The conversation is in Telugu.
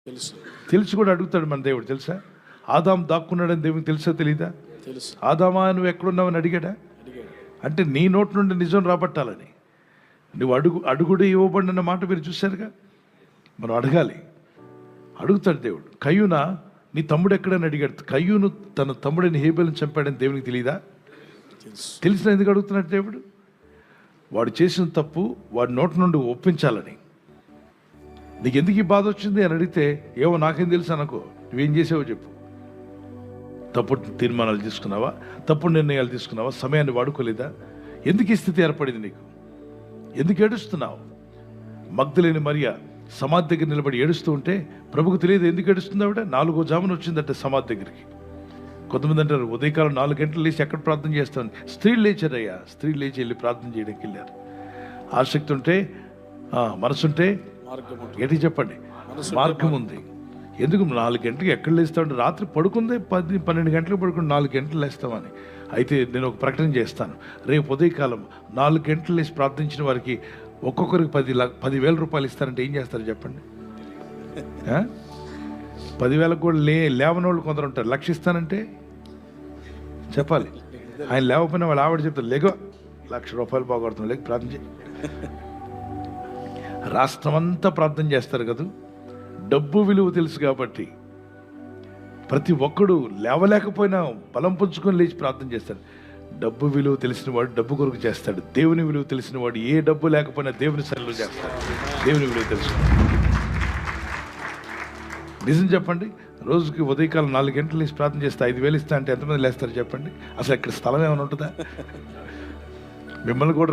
తెలుసు. తెలిసి కూడా అడుగుతాడు మన దేవుడు, తెలుసా? ఆదాం దాక్కున్నాడని దేవునికి తెలుసా తెలీదా? తెలుసు. ఆదామా నువ్వు ఎక్కడున్నావని అడిగాడా? అడిగాడు. అంటే నీ నోటి నుండి నిజం రాబట్టాలని. నువ్వు అడుగుడు ఇవ్వబడిన మాట మీరు చూశారుగా. మనం అడగాలి, అడుగుతాడు దేవుడు. కయ్యూనా నీ తమ్ముడు ఎక్కడని అడిగాడు. కయ్యూను తన తమ్ముడిని హేబెల్ని చంపాడని దేవునికి తెలియదా? తెలుసు. తెలిసిన ఎందుకు అడుగుతున్నాడు దేవుడు? వాడు చేసిన తప్పు వాడి నోటి నుండి ఒప్పించాలని. నీకు ఎందుకు ఈ బాధ వచ్చింది అని అడిగితే, ఏమో నాకేం తెలుసు అనుకో. నువ్వేం చేసావో చెప్పు. తప్పుడు తీర్మానాలు తీసుకున్నావా? తప్పుడు నిర్ణయాలు తీసుకున్నావా? సమయాన్ని వాడుకోలేదా? ఎందుకు ఈ స్థితి ఏర్పడింది నీకు? ఎందుకు ఏడుస్తున్నావు? మగ్ధలేని మరియా సమాధి దగ్గర నిలబడి ఏడుస్తూ ఉంటే ప్రభుకు తెలియదు ఎందుకు ఏడుస్తుంది ఆవిడ. 4 జామున వచ్చిందంటే సమాధి దగ్గరికి. కొంతమంది అంటారు ఉదయకాలం 4 గంటలు లేచి ఎక్కడ ప్రార్థన చేస్తాను. స్త్రీలు లేచారయ్యా, స్త్రీలు లేచి వెళ్ళి ప్రార్థన చేయడానికి వెళ్ళారు. ఆసక్తి ఉంటే, మనసుంటే ఏంటి చెప్పండి, మార్గం ఉంది. ఎందుకు 4 గంటలకు ఎక్కడ లేస్తామంటే రాత్రి పడుకుందే 10-12 గంటలకు పడుకుని 4 గంటలు లేస్తామని. అయితే నేను ఒక ప్రకటన చేస్తాను. రేపు ఉదయకాలం 4 గంటలు లేచి ప్రార్థించిన వారికి ఒక్కొక్కరికి 10,000 రూపాయలు ఇస్తారంటే ఏం చేస్తారు చెప్పండి? 10,000 కూడా లేవని వాళ్ళు కొందరు ఉంటారు. 1,00,000 ఇస్తానంటే చెప్పాలి. ఆయన లేకపోయినా వాళ్ళు ఆవిడ చెప్తారు, లేగో 1,00,000 రూపాయలు పోగొడుతున్నాం, లేక ప్రార్థన చేయి. రాష్ట్రం అంతా ప్రార్థన చేస్తారు కదా. డబ్బు విలువ తెలుసు కాబట్టి ప్రతి ఒక్కడు లేవలేకపోయినా బలం పుంజుకొని లేచి ప్రార్థన చేస్తాడు. డబ్బు విలువ తెలిసిన వాడు డబ్బు కొరకు చేస్తాడు. దేవుని విలువ తెలిసిన వాడు ఏ డబ్బు లేకపోయినా దేవుని సన్నిధిలో చేస్తాడు. దేవుని విలువ తెలుసు. నిజం చెప్పండి, రోజుకి ఉదయకాలం 4 గంటలు లేచి ప్రార్థన చేస్తే 5,000 ఇస్తా అంటే ఎంతమంది లేస్తారు చెప్పండి? అసలు ఇక్కడ స్థలం ఏమైనా ఉంటుందా? మిమ్మల్ని కూడా